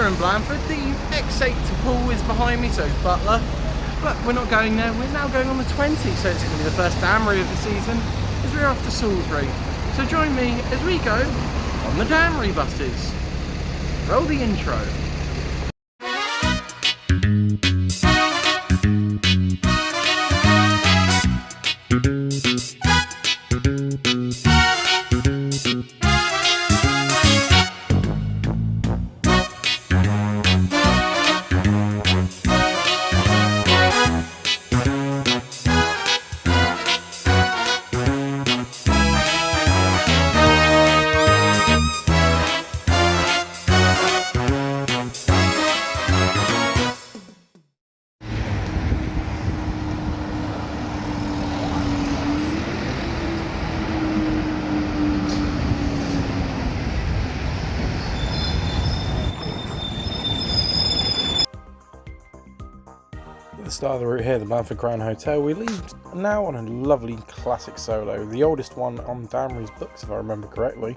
here in Blandford. The X8 to Poole is behind me, so is Butler. But we're not going there, we're now going on the 20, so it's going to be the first Damry of the season as we're off to Salisbury. So join me as we go on the Damry buses. Roll the intro. At the start of the route here, the Blandford Grand Hotel, we leave now on a lovely classic solo, the oldest one on Damry's books if I remember correctly,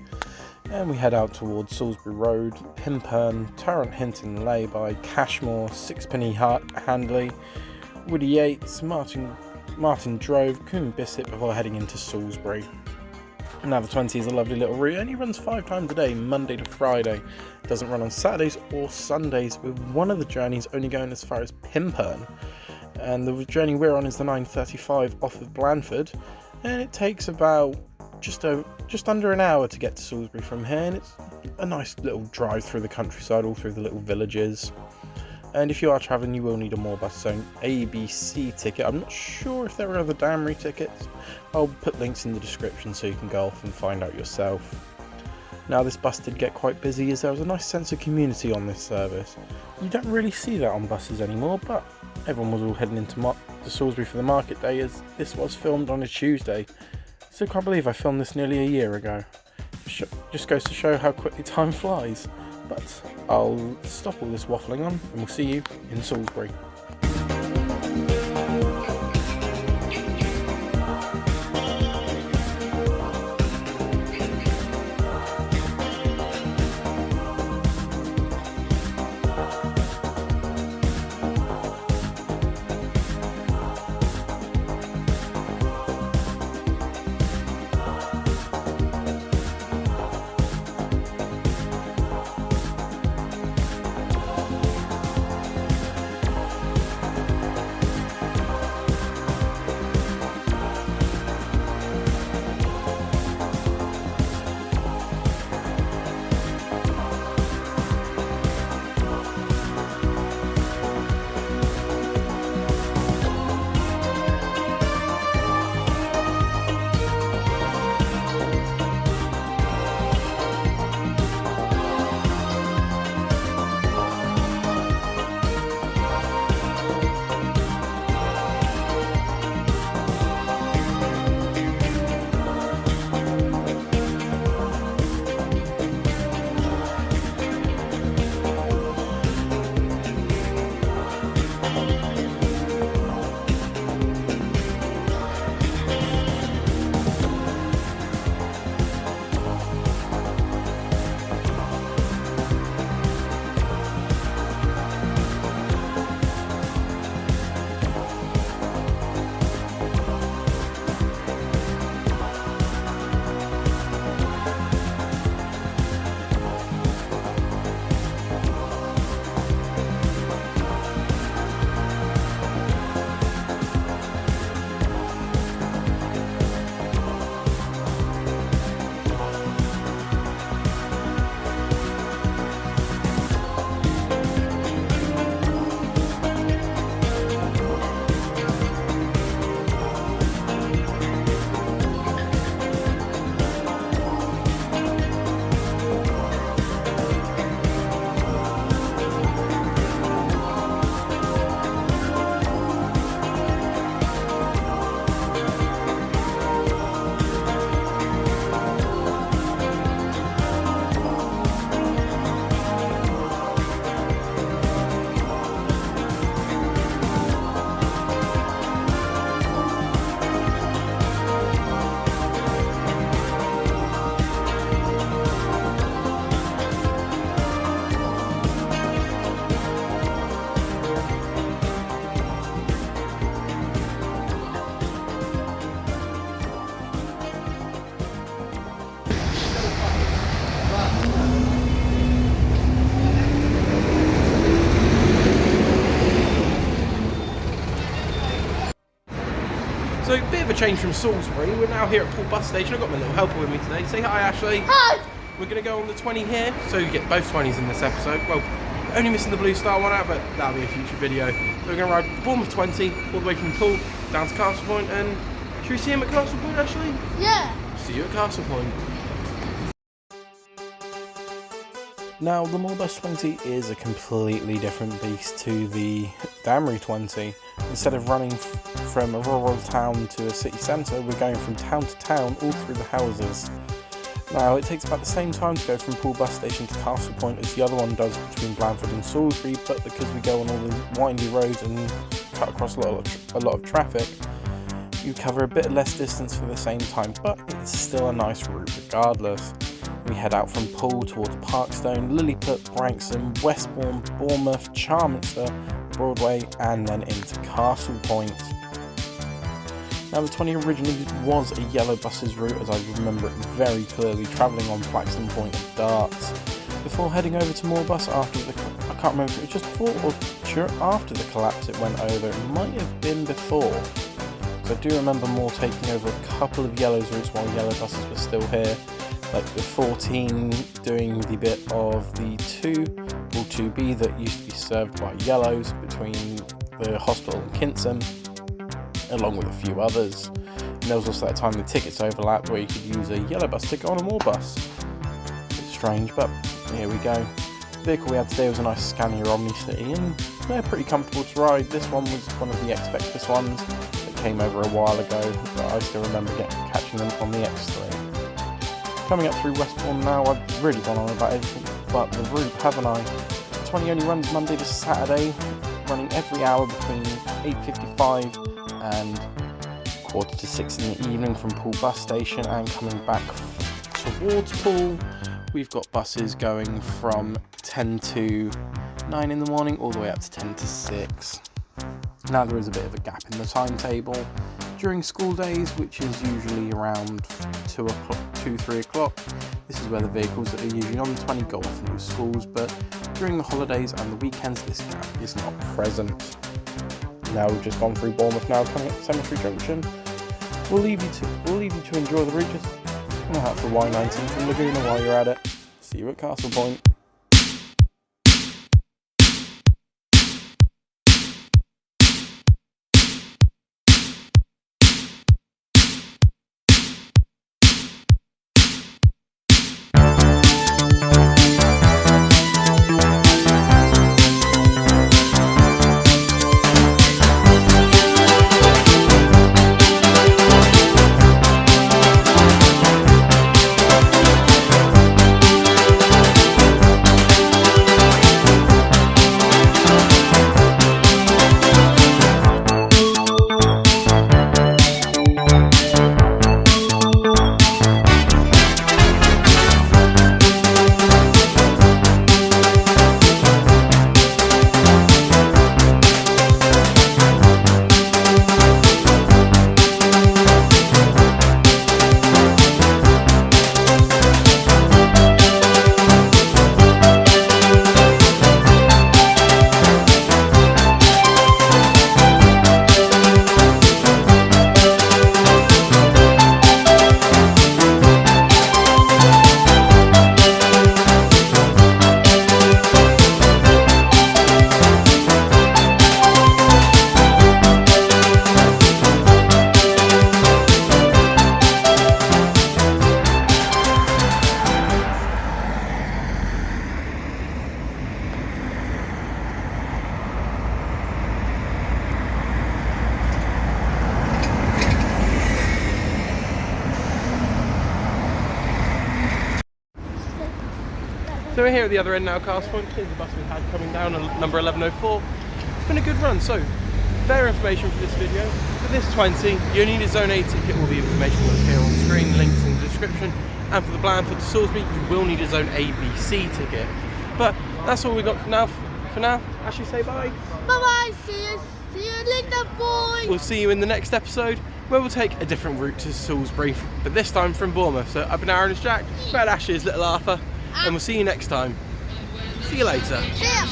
and we head out towards Salisbury Road, Pimpern, Tarrant Hinton Lay-by, Cashmore, Sixpenny Handley, Woody Yates, Martin Drove, Coombe Bissett before heading into Salisbury. Now the 20 is a lovely little route, and he runs 5 times a day, Monday to Friday. It doesn't run on Saturdays or Sundays, with one of the journeys only going as far as Pimpern. And the journey we're on is the 9:35 off of Blandford, and it takes about just under an hour to get to Salisbury from here, and it's a nice little drive through the countryside, all through the little villages. And if you are travelling, you will need a Moorbus Zone ABC ticket. I'm not sure if there are other Damry tickets. I'll put links in the description so you can go off and find out yourself. Now this bus did get quite busy as there was a nice sense of community on this service. You don't really see that on buses anymore, but everyone was all heading into Salisbury for the market day, as this was filmed on a Tuesday. So I can't believe I filmed this nearly a year ago. Just goes to show how quickly time flies. But I'll stop all this waffling on and we'll see you in Salisbury. of a change from Salisbury. We're now here at Poole bus station. I've got my little helper with me today. Say hi, Ashley. Hi! We're going to go on the 20 here, so you get both 20s in this episode. Well, only missing the Blue Star one out, but that'll be a future video. So we're going to ride the Bournemouth 20 all the way from Poole down to Castlepoint, and should we see him at Castlepoint, Ashley? Yeah! See you at Castlepoint. Now, the Moorbus 20 is a completely different beast to the Damry 20. Instead of running from a rural town to a city centre, we're going from town to town all through the houses. Now, it takes about the same time to go from Poole bus station to Castlepoint as the other one does between Blandford and Salisbury, but because we go on all the windy roads and cut across a lot of traffic, you cover a bit less distance for the same time, but it's still a nice route regardless. We head out from Poole towards Parkstone, Lilliput, Branksome, Westbourne, Bournemouth, Charminster, Broadway, and then into Castlepoint. Now, the 20 originally was a yellow buses route, as I remember it very clearly, travelling on Flaxton Point and Darts. Before heading over to Moorbus after I can't remember if it was just before or after the collapse it went over. It might have been before. So I do remember Moore taking over a couple of yellows routes while yellow buses were still here, like the 14 doing the bit of the 2B that used to be served by yellows between the hospital and Kinston, along with a few others. And there was also that time the tickets overlapped where you could use a yellow bus ticket on a Moore bus. It's strange, but here we go. The vehicle we had today was a nice Scania Omni City, and they're pretty comfortable to ride. This one was one of the Expectus ones that came over a while ago, but I still remember catching them on the X3. Coming up through Westbourne now, I've really gone on about everything but the route, haven't I? 20 only runs Monday to Saturday, running every hour between 8:55 and 5:45 in the evening from Poole bus station, and coming back towards Poole, we've got buses going from 10 to 9 in the morning all the way up to 10 to 6. Now, there is a bit of a gap in the timetable during school days, which is usually around 2-3 o'clock. This is where the vehicles that are usually on the 20 go off into schools, but during the holidays and the weekends this gap is not present. Now, we've just gone through Bournemouth now, coming up to Cemetery Junction. We'll leave you to enjoy the route. Just come out for Y19 from Laguna while you're at it. See you at Castlepoint. So we're here at the other end now, Castlepoint. Here's the bus we had coming down, number 1104. It's been a good run, so fair information for this video. For this 20, you need a Zone A ticket. All the information will appear on screen, links in the description. And for the Blandford to Salisbury, you will need a Zone ABC ticket. But that's all we got for now. Ashley, say bye. Bye-bye, see you later, boys! We'll see you in the next episode, where we'll take a different route to Salisbury, but this time from Bournemouth. So I've been Aaron and Jack, Brad Ashes, Little Arthur, and we'll see you next time. See you later. Yeah.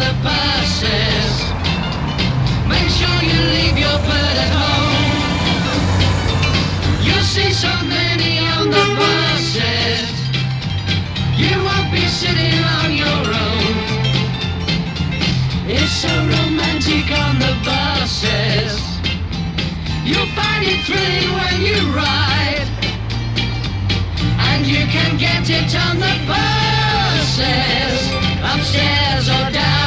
the buses. Make sure you leave your bird at home. You'll see so many on the buses. You won't be sitting on your own. It's so romantic on the buses. You'll find it thrilling when you ride. And you can get it on the buses, upstairs or down.